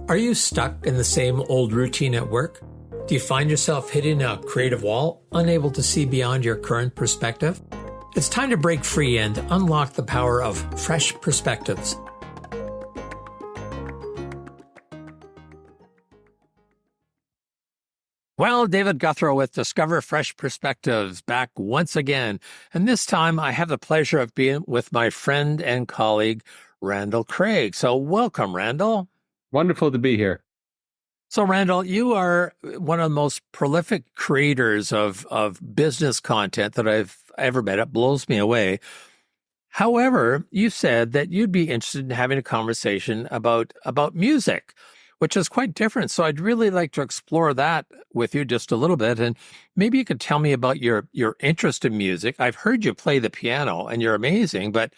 Are you stuck in the same old routine at work? Do you find yourself hitting a creative wall, unable to see beyond your current perspective? It's time to break free and unlock the power of fresh perspectives. Well, David Gouthro with Discover Fresh Perspectives back once again. And this time I have the pleasure of being with my friend and colleague, Randall Craig. So welcome, Randall. Wonderful to be here. So, Randall, you are one of the most prolific creators of business content that I've ever met. It blows me away. However, you said that you'd be interested in having a conversation about music, which is quite different. So I'd really like to explore that with you just a little bit. And maybe you could tell me about your interest in music. I've heard you play the piano and you're amazing, but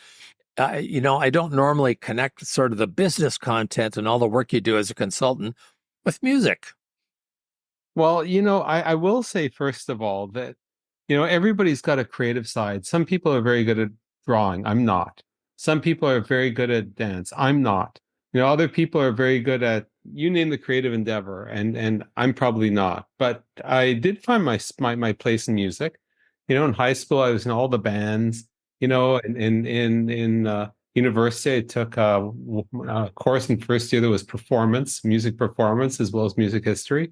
I don't normally connect sort of the business content and all the work you do as a consultant with music. Well, I will say, first of all, that, everybody's got a creative side. Some people are very good at drawing. I'm not. Some people are very good at dance. I'm not. Other people are very good at, you name the creative endeavor, and I'm probably not. But I did find my place in music. In high school, I was in all the bands. In university, I took a course in first year that was music performance, as well as music history,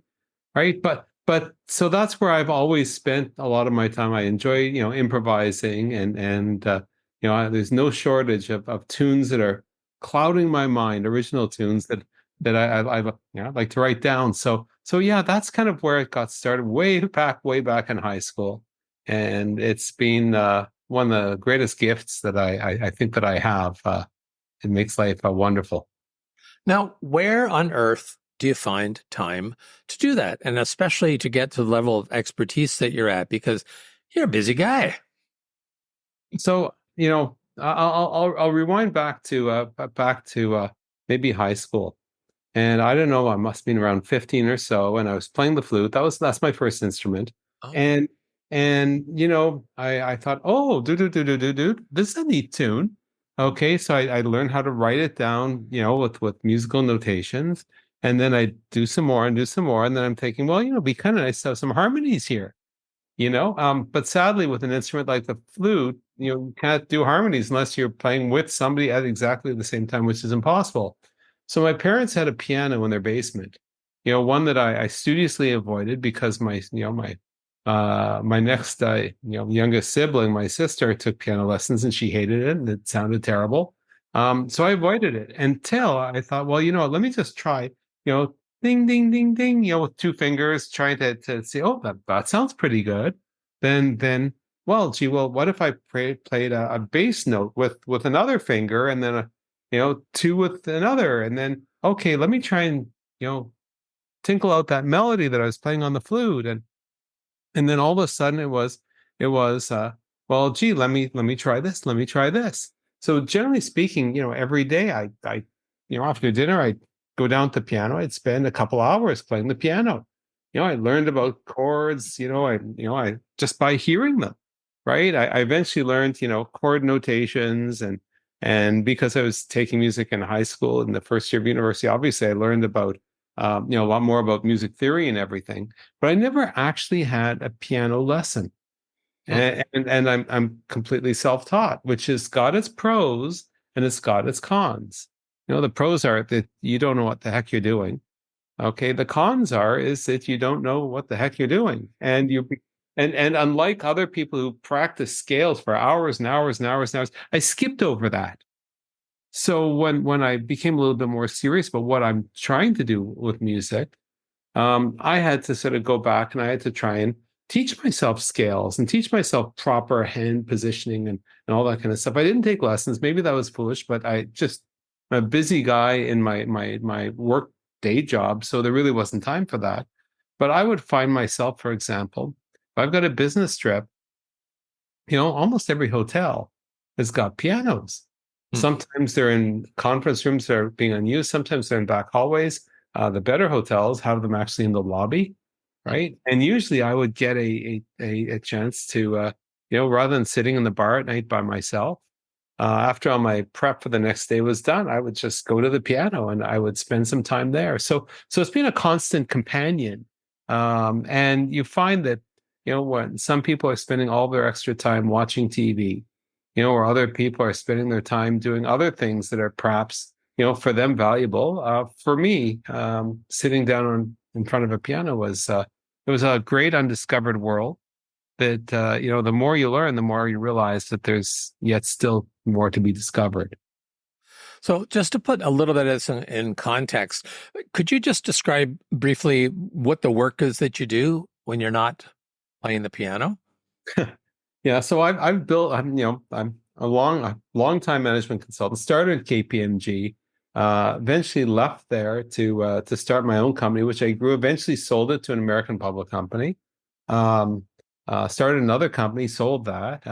right? But so that's where I've always spent a lot of my time. I enjoy, improvising, and there's no shortage of tunes that are clouding my mind, original tunes that I like to write down. So yeah, that's kind of where it got started, way back in high school, and it's been one of the greatest gifts that I think that I have. It makes life wonderful. Now, where on earth do you find time to do that? And especially to get to the level of expertise that you're at, because you're a busy guy. So, I'll rewind back to maybe high school. And I don't know, I must have been around 15 or so, and I was playing the flute. That's my first instrument. Oh. And I thought, oh, this is a neat tune. Okay, so I learned how to write it down, with musical notations, and then I do some more, and then I'm thinking, well, it'd be kind of nice to have some harmonies here, But sadly, with an instrument like the flute, you can't do harmonies unless you're playing with somebody at exactly the same time, which is impossible. So my parents had a piano in their basement, one that I studiously avoided because my next, youngest sibling, my sister, took piano lessons and she hated it and it sounded terrible. So I avoided it until I thought, well, let me just try, ding, ding, ding, ding, with two fingers, trying to say, oh, that sounds pretty good. Then, well, what if I played a bass note with another finger, and then two with another, and then, okay, let me try and, tinkle out that melody that I was playing on the flute. And then all of a sudden it was, well, gee, let me try this. Let me try this. So generally speaking, every day I after dinner, I'd go down to the piano. I'd spend a couple hours playing the piano. I learned about chords, I just by hearing them, right? I eventually learned, chord notations, and because I was taking music in high school in the first year of university, obviously I learned about a lot more about music theory and everything, but I never actually had a piano lesson. And I'm completely self-taught, which has got its pros and it's got its cons. The pros are that you don't know what the heck you're doing. Okay, the cons is that you don't know what the heck you're doing, and unlike other people who practice scales for hours and hours and hours and hours, I skipped over that. So when I became a little bit more serious about what I'm trying to do with music, I had to sort of go back and I had to try and teach myself scales and teach myself proper hand positioning and all that kind of stuff. I didn't take lessons. Maybe that was foolish, but I'm a busy guy in my work day job, so there really wasn't time for that. But I would find myself, for example, if I've got a business trip, almost every hotel has got pianos. Sometimes they're in conference rooms that are being unused. Sometimes they're in back hallways. The better hotels have them actually in the lobby, right? And usually I would get a chance to, rather than sitting in the bar at night by myself, after all my prep for the next day was done, I would just go to the piano and I would spend some time there. So it's been a constant companion. And you find that, when some people are spending all their extra time watching TV, or other people are spending their time doing other things that are perhaps, for them valuable. For me, sitting down in front of a piano it was a great undiscovered world that the more you learn, the more you realize that there's yet still more to be discovered. So, just to put a little bit of this in context, could you just describe briefly what the work is that you do when you're not playing the piano? Yeah, so I've built. I'm a long time management consultant. Started at KPMG, eventually left there to start my own company, which I grew. Eventually sold it to an American public company. Um, Started another company, sold that.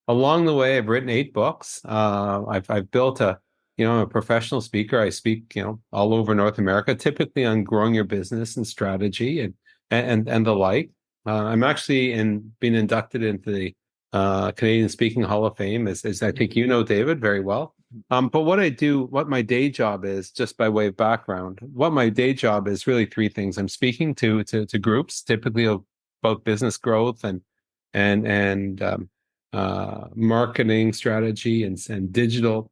Along the way, I've written 8 books. I've built I'm a professional speaker. I speak, all over North America, typically on growing your business and strategy and the like. I'm actually being inducted into the Canadian Speaking Hall of Fame, as I think you know, David, very well. But what my day job is, just by way of background, what my day job is really three things. I'm speaking to groups, typically about business growth and marketing strategy and digital.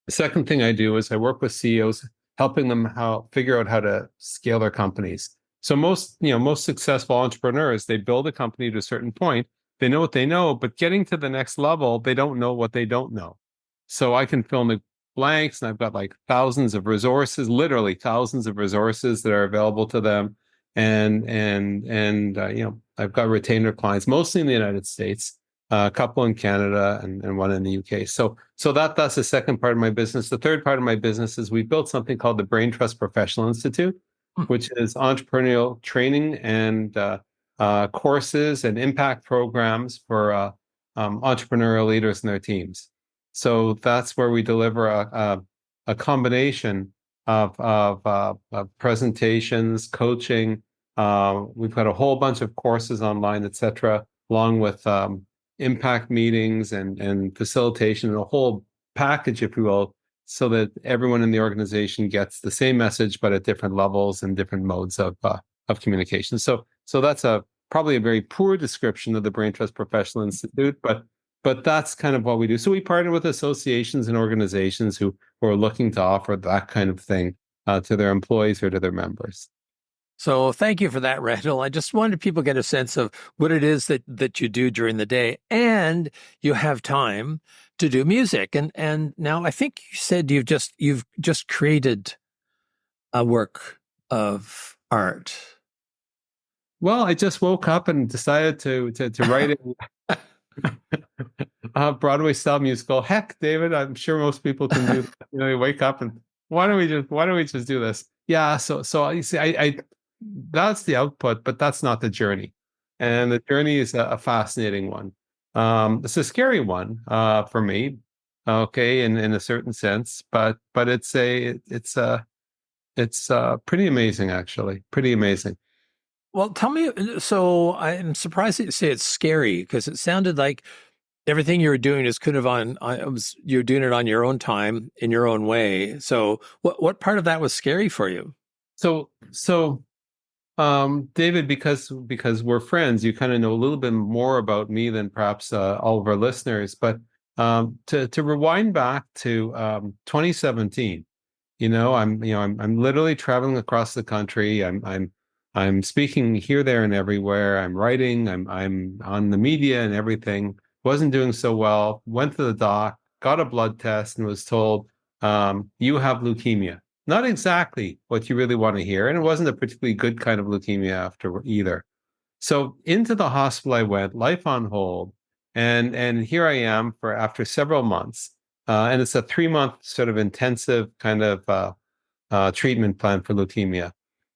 The second thing I do is I work with CEOs, helping them figure out how to scale their companies. So most successful entrepreneurs, they build a company to a certain point. They know what they know, but getting to the next level, they don't know what they don't know. So I can fill in the blanks, and I've got like thousands of resources, literally thousands of resources that are available to them. And I've got retainer clients, mostly in the United States, a couple in Canada and one in the UK. So that's the second part of my business. The third part of my business is we built something called the Brain Trust Professional Institute, which is entrepreneurial training and courses and impact programs for entrepreneurial leaders and their teams. So that's where we deliver a combination of presentations, coaching. We've got a whole bunch of courses online, etc., along with impact meetings and facilitation and a whole package, if you will, so that everyone in the organization gets the same message, but at different levels and different modes of communication. So that's probably a very poor description of the Brain Trust Professional Institute, but that's kind of what we do. So we partner with associations and organizations who are looking to offer that kind of thing to their employees or to their members. So thank you for that, Randall. I just wanted people to get a sense of what it is that you do during the day, and you have time to do music. And now I think you said you've just created a work of art. Well, I just woke up and decided to write a Broadway style musical. Heck, David, I'm sure most people can do that. You wake up and why don't we just do this? Yeah, so you see, I that's the output, but that's not the journey. And the journey is a fascinating one. It's a scary one for me, okay, in a certain sense, but it's pretty amazing, actually, pretty amazing. Well, tell me. So I'm surprised that you say it's scary because it sounded like everything you were doing is kind of you're doing it on your own time in your own way. So what part of that was scary for you? So, David, because we're friends, you kind of know a little bit more about me than perhaps all of our listeners. But to rewind back to 2017, I'm literally traveling across the country. I'm speaking here, there, and everywhere. I'm writing. I'm on the media and everything. Wasn't doing so well. Went to the doc, got a blood test, and was told, you have leukemia. Not exactly what you really want to hear. And it wasn't a particularly good kind of leukemia after either. So into the hospital I went, life on hold. And here I am after several months. And it's a 3-month sort of intensive kind of treatment plan for leukemia.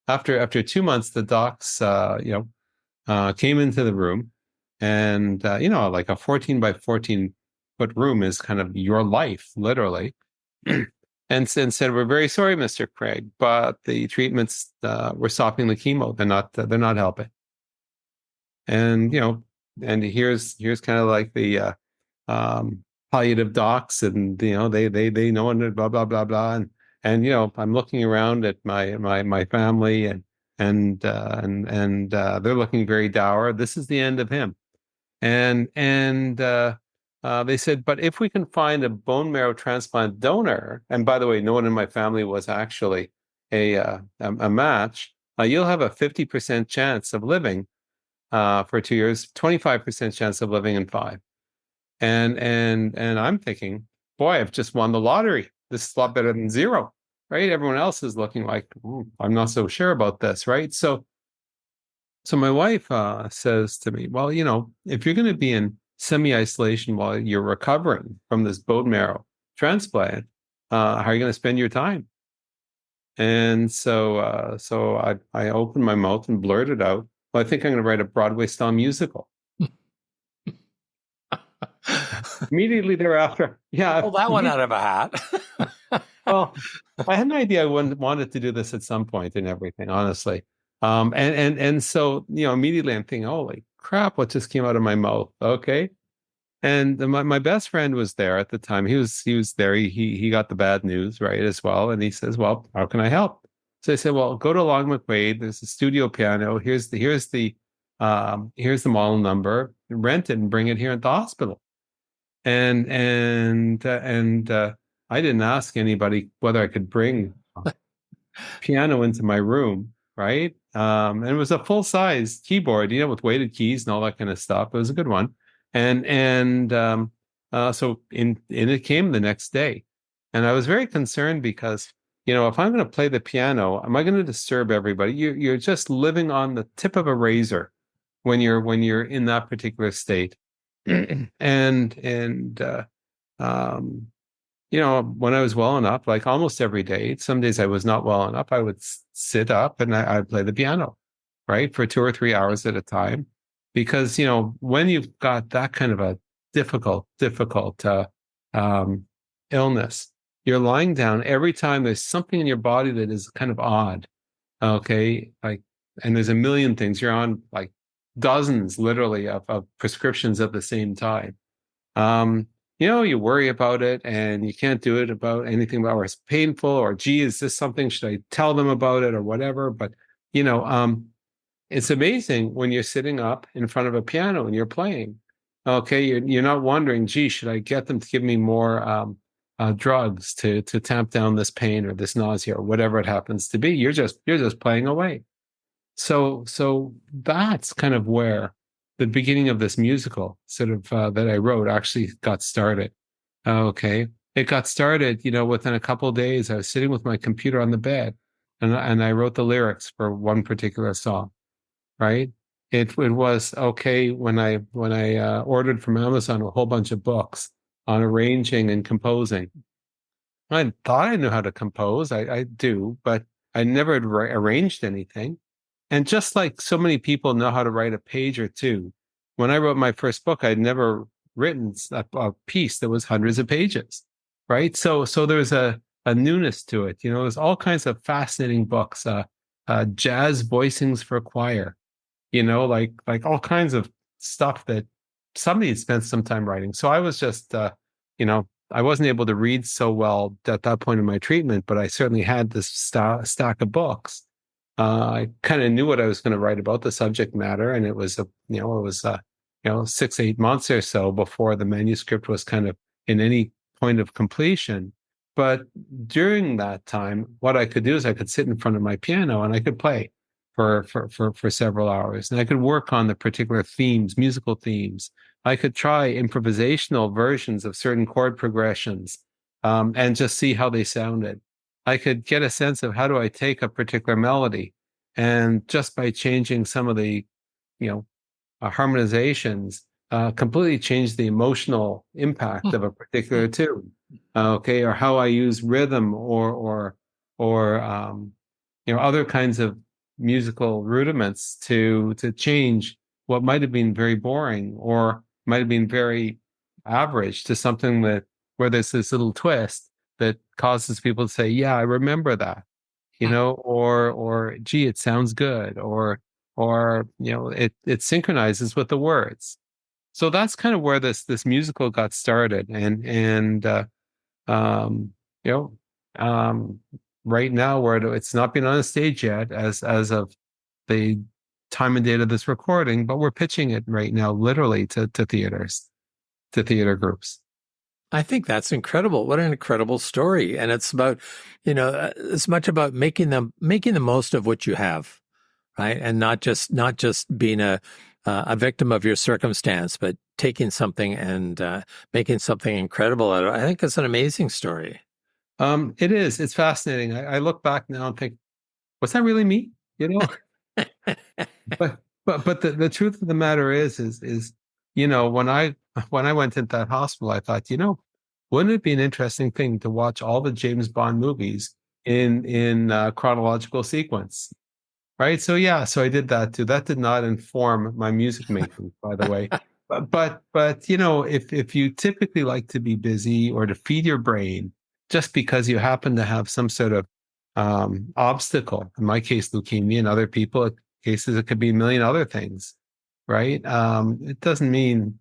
After 2 months, the docs, came into the room, and like a 14 by 14 foot room is kind of your life, literally. And said, "We're very sorry, Mr. Craig, but the treatments we're stopping the chemo. They're not helping." And and here's kind of like the palliative docs, and they know, and blah blah blah blah, and I'm looking around at my family, and they're looking very dour. This is the end of him. And they said, but if we can find a bone marrow transplant donor, and by the way, no one in my family was actually a match, you'll have a 50% chance of living for 2 years, 25% chance of living in five. And I'm thinking, boy, I've just won the lottery. This is a lot better than zero, right? Everyone else is looking like, I'm not so sure about this, right? So my wife says to me, well, if you're going to be in semi-isolation while you're recovering from this bone marrow transplant, how are you going to spend your time? And so I opened my mouth and blurted out, well, I think I'm going to write a Broadway style musical. Immediately thereafter, yeah. Pull that one out of a hat. Well, I had an idea I wanted to do this at some point and everything, honestly. And so, immediately I'm thinking, holy crap, what just came out of my mouth? Okay. And my best friend was there at the time. He was there. He got the bad news, right, as well. And he says, well, how can I help? So I said, well, go to Long McQuaid. There's a studio piano. Here's the model number. Rent it and bring it here at the hospital. And I didn't ask anybody whether I could bring a piano into my room, right? And it was a full size keyboard, with weighted keys and all that kind of stuff. It was a good one, and so in it came the next day, and I was very concerned because if I'm going to play the piano, am I going to disturb everybody? You're just living on the tip of a razor when you're in that particular state. and um, when I was well enough, like almost every day, some days I was not well enough, I would sit up and I'd play the piano, right, for 2 or 3 hours at a time. Because, when you've got that kind of a difficult um, illness, you're lying down every time there's something in your body that is kind of odd. Okay. And there's a million things. You're on like dozens, literally, of prescriptions at the same time. um, you worry about it and you can't do it about anything about, or it's painful, or gee, is this something? Should I tell them about it or whatever? But, you know, um, it's amazing when you're sitting up in front of a piano and you're playing. Okay, you're not wondering, gee, should I get them to give me more drugs to tamp down this pain or this nausea or whatever it happens to be. You're just playing away. So that's kind of where the beginning of this musical sort of that I wrote actually got started. Okay. It got started, within a couple of days. I was sitting with my computer on the bed, and I wrote the lyrics for one particular song, right? It was okay when I ordered from Amazon a whole bunch of books on arranging and composing. I thought I knew how to compose. I do, but I never had arranged anything. And just like so many people know how to write a page or two, when I wrote my first book, I'd never written a piece that was hundreds of pages, right? So there's a newness to it. There's all kinds of fascinating books, jazz voicings for choir, like all kinds of stuff that somebody had spent some time writing. So I was just, I wasn't able to read so well at that point in my treatment, but I certainly had this stack of books. I kind of knew what I was going to write about, the subject matter, and it was 6, 8 months or so before the manuscript was kind of in any point of completion. But during that time, what I could do is I could sit in front of my piano and I could play for several hours, and I could work on the particular themes, musical themes. I could try improvisational versions of certain chord progressions, and just see how they sounded. I could get a sense of how do I take a particular melody, and just by changing some of the, you know, harmonizations, completely change the emotional impact of a particular tune. Okay, or how I use rhythm or other kinds of musical rudiments to change what might have been very boring or might have been very average to something that where there's this little twist that causes people to say, "Yeah, I remember that," or "Gee, it sounds good," or it synchronizes with the words. so that's kind of where this musical got started, and um, you know, um, right now where it's not been on a stage yet, as of the time and date of this recording, but we're pitching it right now, literally to theaters, to theater groups. I think that's incredible. What an incredible story. And it's about, it's much about making the most of what you have, right? And not just being a victim of your circumstance, but taking something and making something incredible out of it. I think it's an amazing story. It is. It's fascinating. I look back now and think, was that really me? You know, but the truth of the matter is when I went into that hospital, I thought, wouldn't it be an interesting thing to watch all the James Bond movies in chronological sequence, right? So yeah, so I did that too. That did not inform my music making, by the way. But if you typically like to be busy or to feed your brain just because you happen to have some sort of obstacle, in my case, leukemia, and other people cases it could be a million other things, right? It doesn't mean,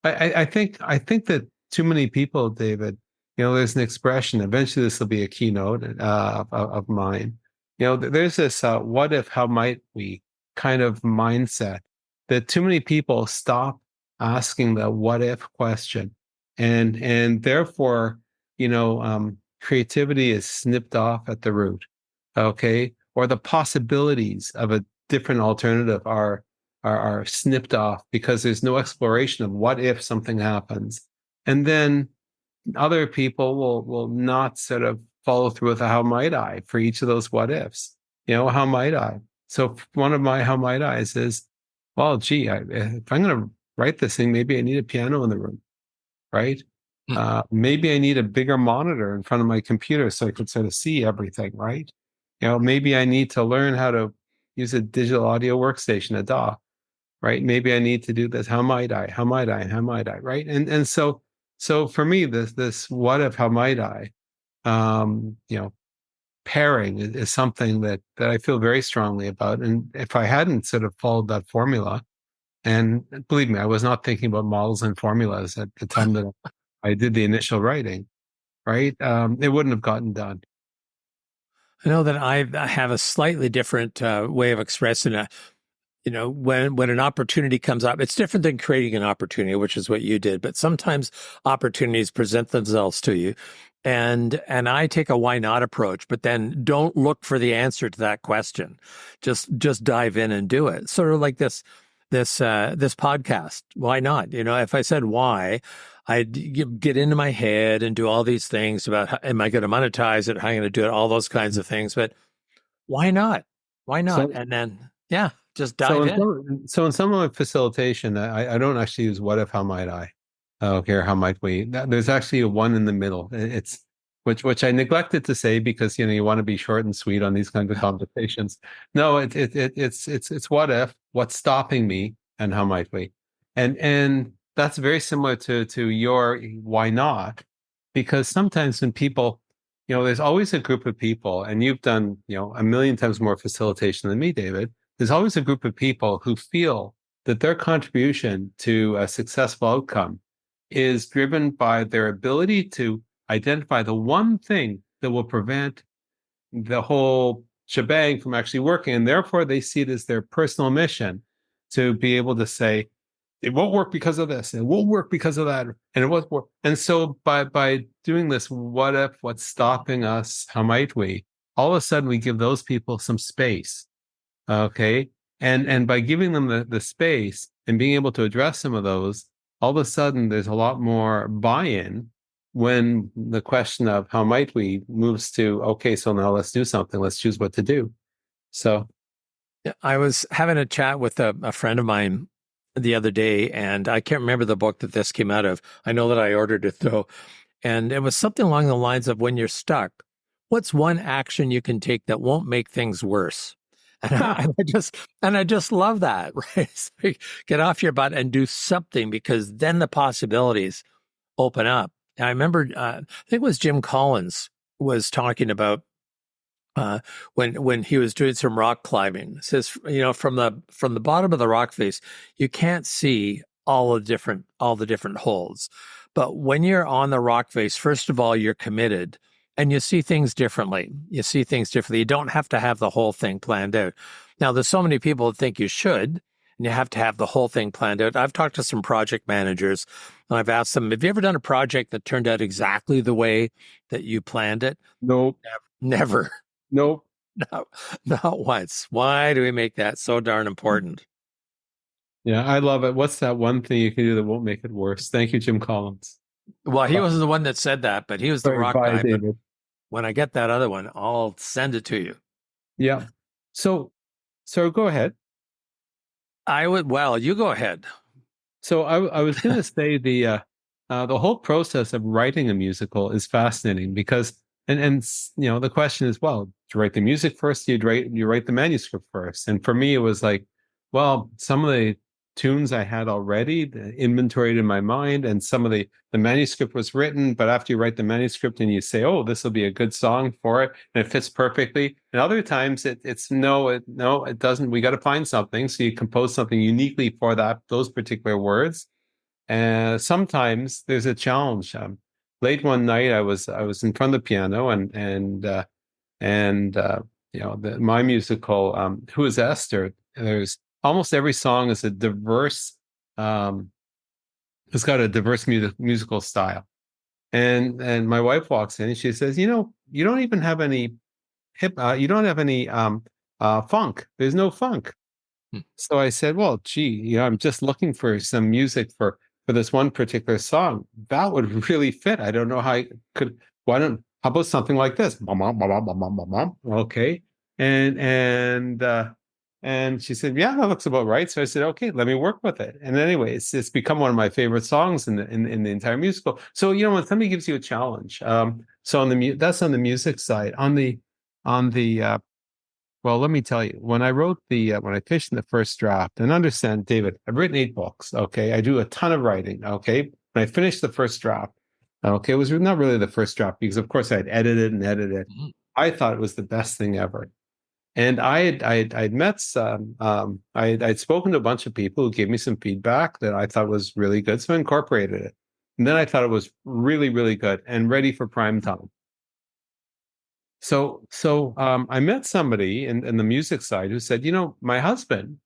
I think that too many people, David, there's an expression. Eventually, this will be a keynote of mine. There's this "what if, how might we" kind of mindset that too many people stop asking the "what if" question, and therefore, creativity is snipped off at the root. Okay, or the possibilities of a different alternative are snipped off because there's no exploration of what if something happens. And then other people will not sort of follow through with a how might I for each of those what ifs. How might I? So one of my how might I's is, well, gee, if I'm going to write this thing, maybe I need a piano in the room, right? Maybe I need a bigger monitor in front of my computer so I can sort of see everything, right? Maybe I need to learn how to use a digital audio workstation, a DAW, right? Maybe I need to do this. How might I? How might I? How might I? Right? And so for me, this what if? How might I? Um, you know, Pairing is something that I feel very strongly about. And if I hadn't sort of followed that formula, and believe me, I was not thinking about models and formulas at the time that I did the initial writing, right? It wouldn't have gotten done. I know that I have a slightly different way of expressing it. When an opportunity comes up, it's different than creating an opportunity, which is what you did. But sometimes opportunities present themselves to you, and I take a why not approach. But then don't look for the answer to that question. Just dive in and do it. Sort of like this podcast. Why not? If I said why, I'd get into my head and do all these things about am I going to monetize it? How am I going to do it? All those kinds of things. But why not? Why not? So And then, yeah, just So dive in in. some of my facilitation, I don't actually use what if, how might I? Okay, or how might we? There's actually a one in the middle. It's which I neglected to say because you want to be short and sweet on these kinds of conversations. No, it's what if, what's stopping me, and how might we? And that's very similar to your why not? Because sometimes when people, there's always a group of people, and you've done, a million times more facilitation than me, David. There's always a group of people who feel that their contribution to a successful outcome is driven by their ability to identify the one thing that will prevent the whole shebang from actually working. And therefore, they see it as their personal mission to be able to say, it won't work because of this, it won't work because of that, and it won't work. And so by doing this, what if, what's stopping us, how might we? All of a sudden, we give those people some space. Okay. And by giving them the space and being able to address some of those, all of a sudden there's a lot more buy-in when the question of how might we moves to, okay, so now let's do something. Let's choose what to do. So Yeah, I was having a chat with a friend of mine the other day, and I can't remember the book that this came out of. I know that I ordered it though. And it was something along the lines of when you're stuck, what's one action you can take that won't make things worse? And I just love that, right? It's like, get off your butt and do something because then the possibilities open up. And I remember, I think it was Jim Collins was talking about uh, when he was doing some rock climbing. It says, from the bottom of the rock face, you can't see all the different holds. But when you're on the rock face, first of all, you're committed and you see things differently. You see things differently. You don't have to have the whole thing planned out. Now, there's so many people that think you should, and you have to have the whole thing planned out. I've talked to some project managers and I've asked them, have you ever done a project that turned out exactly the way that you planned it? Nope. Never. Nope. No, not once. Why do we make that so darn important? Yeah, I love it. What's that one thing you can do that won't make it worse? Thank you, Jim Collins. Well, he wasn't the one that said that, but he was the Sorry, rock bye, guy. But David. when I get that other one, I'll send it to you. Yeah. So, so go ahead. Well, you go ahead. So I was going to say the whole process of writing a musical is fascinating because the question is, well, do you write the music first? Do you write the manuscript first? And for me, it was like, well, some of the tunes I had already inventoried in my mind, and some of the manuscript was written. But after you write the manuscript and you say, oh, this will be a good song for it, and it fits perfectly. And other times it's no, it doesn't. We got to find something. So you compose something uniquely for those particular words. And sometimes there's a challenge. Late one night, I was in front of the piano, and my musical, Who is Esther? There's almost every song is a diverse. Um, it's got a diverse musical style. And my wife walks in and she says, you don't even have any you don't have any funk. There's no funk. Hmm. So I said, well, gee, I'm just looking for some music for this one particular song. That would really fit. I don't know how I could, how about something like this? Bum, bum, bum, bum, bum, bum, bum. Okay. And, and she said, yeah, that looks about right. So I said, okay, let me work with it. And anyway, it's become one of my favorite songs in the entire musical. So, when somebody gives you a challenge, so that's on the music side. On the well, let me tell you, when I finished in the first draft, and understand, David, I've written 8 books. Okay. I do a ton of writing. Okay. When I finished the first draft, okay, it was not really the first draft because, of course, I'd edited and edited. Mhm. I thought it was the best thing ever. And I'd met some, I'd spoken to a bunch of people who gave me some feedback that I thought was really good. So I incorporated it. And then I thought it was really, really good and ready for prime time. So I met somebody in the music side who said, my husband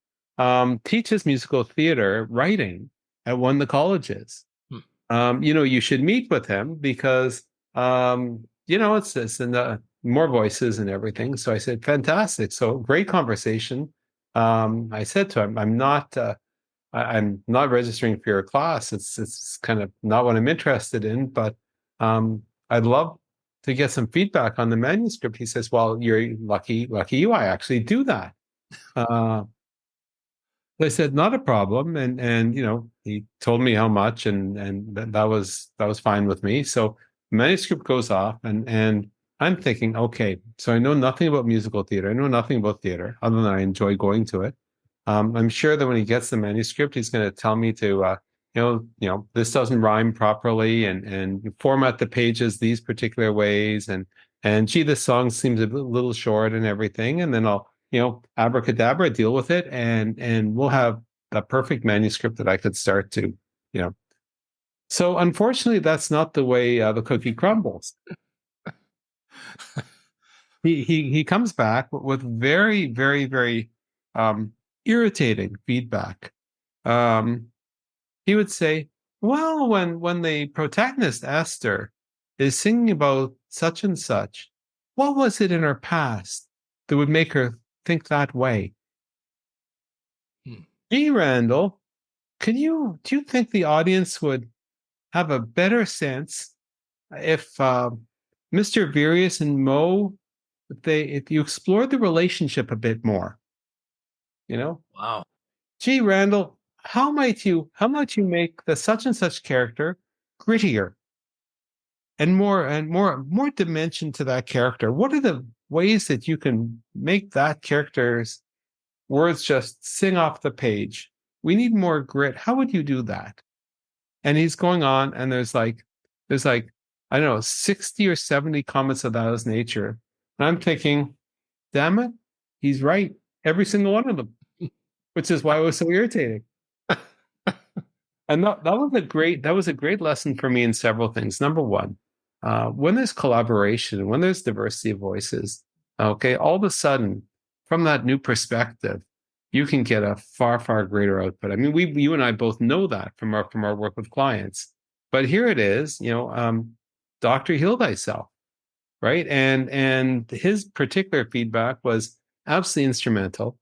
teaches musical theater writing at one of the colleges. Hmm. You should meet with him because it's this and more voices and everything. So I said, fantastic. So great conversation. I said to him, I'm not registering for your class. It's kind of not what I'm interested in, but I'd love to get some feedback on the manuscript. He says, well, you're lucky you. I actually do that. Uh, I said, not a problem. And he told me how much and that was fine with me. So manuscript goes off and I'm thinking, okay, so I know nothing about musical theater. I know nothing about theater other than I enjoy going to it. I'm sure that when he gets the manuscript, he's going to tell me to, this doesn't rhyme properly, and format the pages these particular ways, and gee, this song seems a little short and everything, and then I'll, abracadabra, deal with it, and we'll have a perfect manuscript that I could start to, you know. So unfortunately, that's not the way the cookie crumbles. He comes back with very, very, very um, irritating feedback. Um, he would say, "Well, when the protagonist Esther is singing about such and such, what was it in her past that would make her think that way?" Hmm. Gee, Randall, do you think the audience would have a better sense if Mr. Virius and Mo, if you explored the relationship a bit more, you know? Wow. Gee, Randall, how might you make the such and such character grittier and more dimension to that character? What are the ways that you can make that character's words just sing off the page? We need more grit. How would you do that? And he's going on, and there's like, I don't know, 60 or 70 comments of that nature. And I'm thinking, damn it, he's right. Every single one of them, which is why it was so irritating. And that was a great lesson for me in several things. Number one, when there's collaboration, when there's diversity of voices, okay, all of a sudden, from that new perspective, you can get a far, far greater output. I mean, you and I both know that from our work with clients. But here it is, Doctor Heal Thyself, right? And his particular feedback was absolutely instrumental.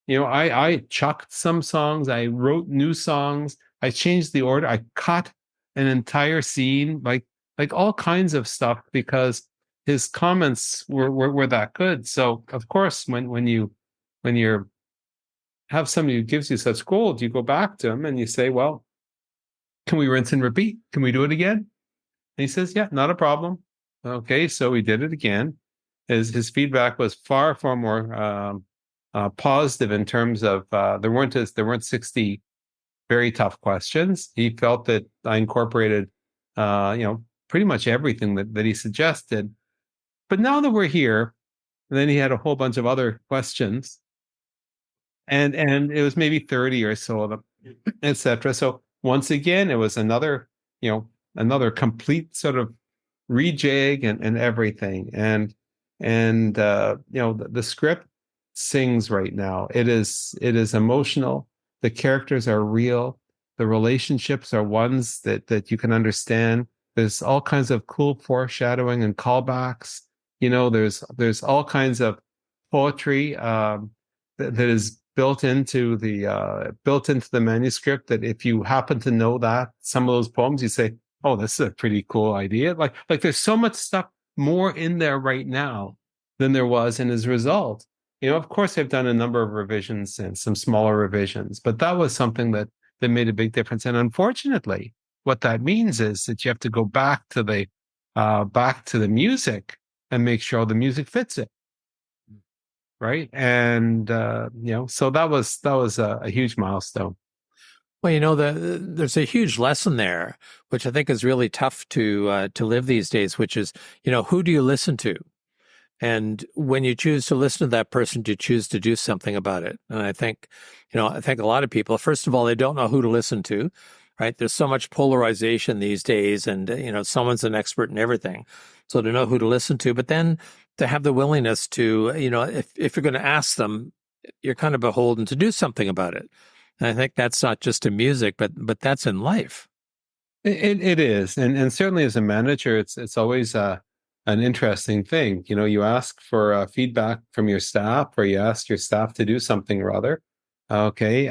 I chucked some songs, I wrote new songs, I changed the order, I cut an entire scene, like all kinds of stuff because his comments were that good. So of course, when you have somebody who gives you such gold, you go back to him and you say, well, can we rinse and repeat? Can we do it again? And he says, yeah, not a problem. Okay, so we did it again. His feedback was far, far more positive in terms of there weren't 60 very tough questions. He felt that I incorporated pretty much everything that he suggested. But now that we're here, and then he had a whole bunch of other questions, and it was maybe 30 or so of them, etc. So once again, it was another complete sort of rejig and everything. And the script sings right now. It is emotional. The characters are real. The relationships are ones that you can understand. There's all kinds of cool foreshadowing and callbacks. There's all kinds of poetry that is built into the manuscript, that if you happen to know that some of those poems, you say, oh, this is a pretty cool idea. Like there's so much stuff more in there right now than there was. And as a result, of course, I've done a number of revisions and some smaller revisions, but that was something that made a big difference. And unfortunately, what that means is that you have to go back to the music and make sure the music fits it. Right. And so that was a huge milestone. Well, there's a huge lesson there, which I think is really tough to live these days, which is, who do you listen to? And when you choose to listen to that person, you choose to do something about it. And I think a lot of people, first of all, they don't know who to listen to, right? There's so much polarization these days, and, someone's an expert in everything. So to know who to listen to, but then to have the willingness to, if you're going to ask them, you're kind of beholden to do something about it. And I think that's not just in music, but that's in life. It is, and certainly as a manager, it's always an interesting thing. You ask for feedback from your staff, or you ask your staff to do something or other. Okay,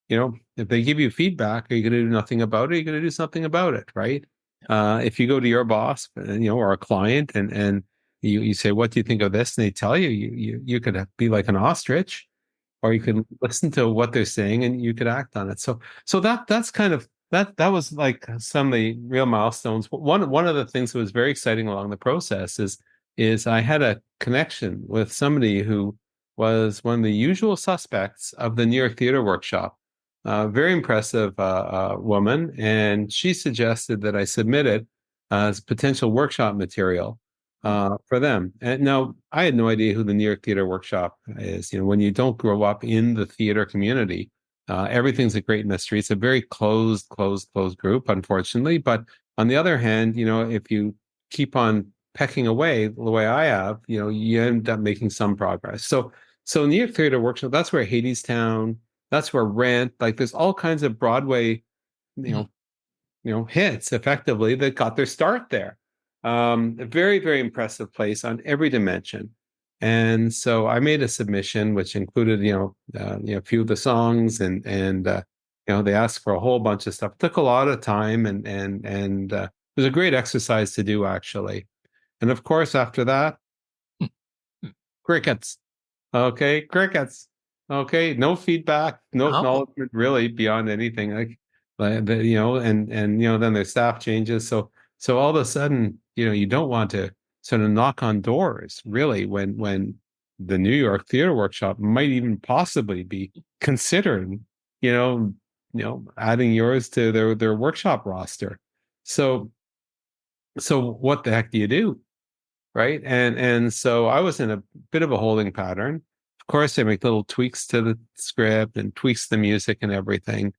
if they give you feedback, are you going to do nothing about it? Are you going to do something about it, right? If you go to your boss, or a client, and you say, "What do you think of this?" and they tell you, you could be like an ostrich, or you could listen to what they're saying and you could act on it. So that's kind of that was like some of the real milestones. One of the things that was very exciting along the process is I had a connection with somebody who was one of the usual suspects of the New York Theater Workshop. Very impressive woman, and she suggested that I submit it as potential workshop material for them. And now I had no idea who the New York Theater Workshop is. When you don't grow up in the theater community, everything's a great mystery. It's a very closed group, unfortunately. But on the other hand, if you keep on pecking away the way I have, you end up making some progress. So New York Theater Workshop, that's where Hadestown, that's where Rent, like there's all kinds of Broadway, you know, hits effectively that got their start there. A very, very impressive place on every dimension. And so I made a submission, which included, a few of the songs, and they asked for a whole bunch of stuff. It took a lot of time, and it was a great exercise to do, actually. And of course, after that, crickets. Okay, crickets. Okay, no feedback, no Oh, acknowledgement, really, beyond anything. And then their staff changes. So all of a sudden, you don't want to sort of knock on doors, really, when the New York Theater Workshop might even possibly be considering, adding yours to their workshop roster. So what the heck do you do? right? And so I was in a bit of a holding pattern. Of course, I make little tweaks to the script and tweaks the music and everything.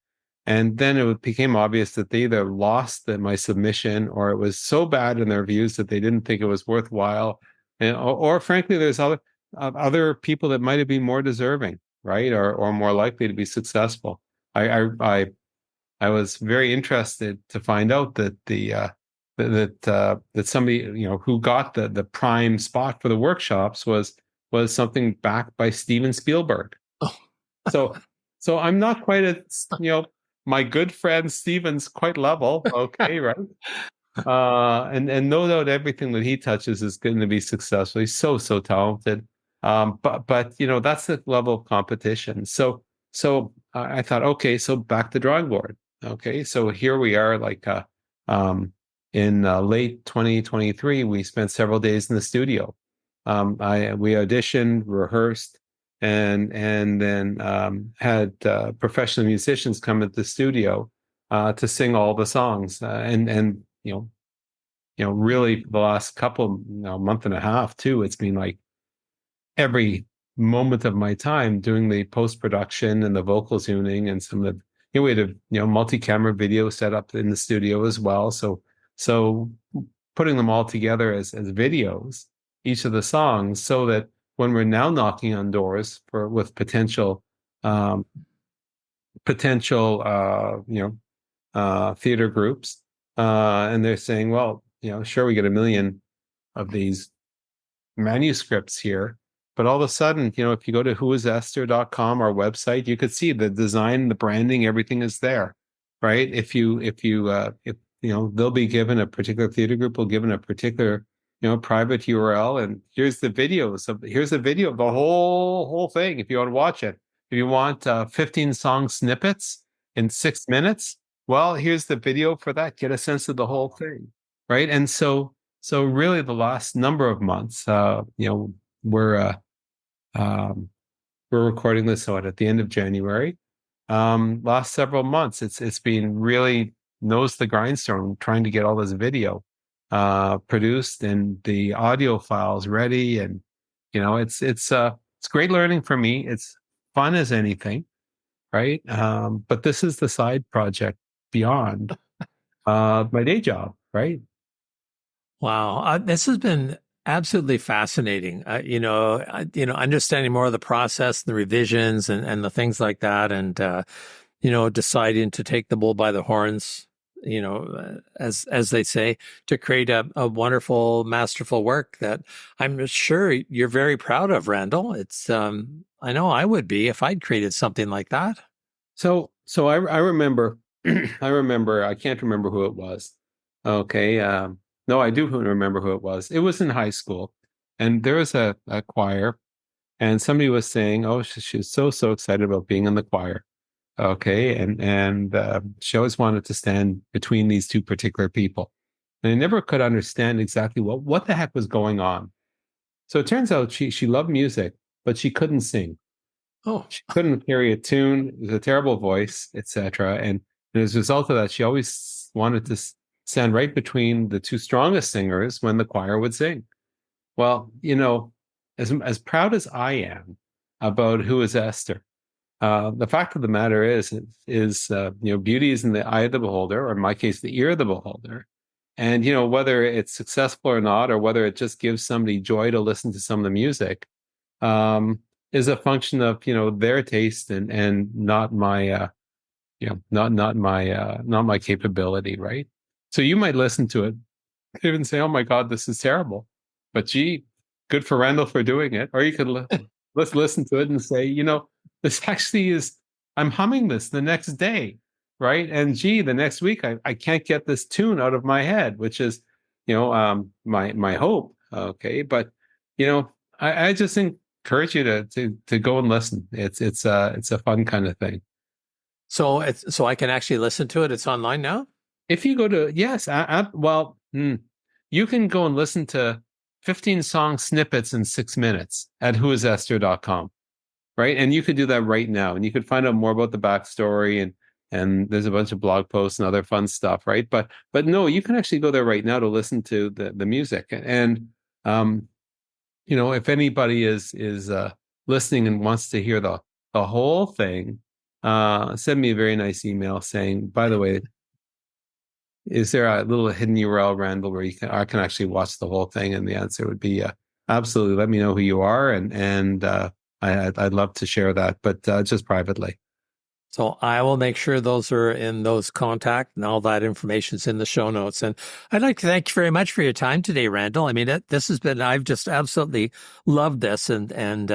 And then became obvious that they either lost my submission, or it was so bad in their views that they didn't think it was worthwhile. And, or frankly, there's other people that might have been more deserving, right? Or more likely to be successful. I was very interested to find out that that somebody, who got the prime spot for the workshops was something backed by Steven Spielberg. Oh, So so I'm not quite at, my good friend Steven's quite level, okay, right? And no doubt everything that he touches is going to be successful. He's so talented. But that's the level of competition. So I thought, okay, so back to drawing board. Okay, so here we are, like in late 2023, we spent several days in the studio. We auditioned, rehearsed, and then had professional musicians come at the studio to sing all the songs, and really the last couple, month and a half too, it's been like every moment of my time doing the post production and the vocal tuning and some of the, we had a multi-camera video set up in the studio as well. So putting them all together as videos, each of the songs, so that when we're now knocking on doors with um, potential theater groups, and they're saying, well, sure, we get a million of these manuscripts here. But all of a sudden, if you go to whoisesther.com, our website, you could see the design, the branding, everything is there, right? If they'll be given, a particular theater group will given a particular, private URL, and here's the video of the whole thing. If you want to watch it, if you want 15 song snippets in 6 minutes, well, here's the video for that. Get a sense of the whole thing, right? And so really, the last number of months, we're um, we're recording this at the end of January. Last several months, it's been really nose the grindstone trying to get all this video produced and the audio files ready, and it's great learning for me. It's fun as anything, right? But this is the side project beyond my day job, right? wow. This has been absolutely fascinating. Understanding more of the process, the revisions, and the things like that, and deciding to take the bull by the horns. As they say, to create a wonderful, masterful work that I'm sure you're very proud of, Randall. It's I know I would be if I'd created something like that. So I remember, I can't remember who it was. Okay. No, I do remember who it was. It was in high school, and there was a choir, and somebody was saying, oh, she was so excited about being in the choir. Okay. And she always wanted to stand between these two particular people. And I never could understand exactly what the heck was going on. So it turns out she loved music, but she couldn't sing. Oh, She couldn't carry a tune. It was a terrible voice, etc. And as a result of that, she always wanted to stand right between the two strongest singers when the choir would sing. Well, as proud as I am about Who is Esther, the fact of the matter is beauty is in the eye of the beholder, or in my case, the ear of the beholder. And whether it's successful or not, or whether it just gives somebody joy to listen to some of the music, um, is a function of their taste and not my not my capability, right? So you might listen to it even say, "Oh my God, this is terrible," but gee, good for Randall for doing it. Or you could let's listen to it and say, this actually is. I'm humming this the next day, right? And gee, the next week I can't get this tune out of my head, which is, my hope. Okay, but I just encourage you to go and listen. It's a fun kind of thing. so I can actually listen to it. It's online now. If you go to, yes, you can go and listen to 15 song snippets in 6 minutes at whoisesther.com, right? And you could do that right now, and you could find out more about the backstory, and there's a bunch of blog posts and other fun stuff, right? But no, you can actually go there right now to listen to the music. And If anybody is listening and wants to hear the whole thing, send me a very nice email saying, by the way, is there a little hidden URL, Randall, where I can actually watch the whole thing? And the answer would be absolutely. Let me know who you are, and I'd love to share that, but just privately. So I will make sure those are in those contact, and all that information is in the show notes. And I'd like to thank you very much for your time today, Randall. I mean, this has been, I've just absolutely loved this and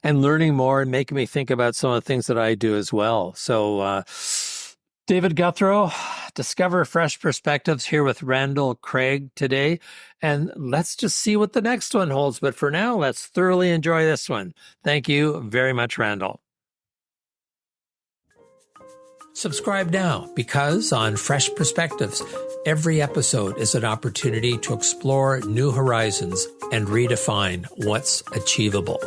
learning more and making me think about some of the things that I do as well. So, David Gouthro, Discover Fresh Perspectives here with Randall Craig today. And let's just see what the next one holds. But for now, let's thoroughly enjoy this one. Thank you very much, Randall. Subscribe now, because on Fresh Perspectives, every episode is an opportunity to explore new horizons and redefine what's achievable.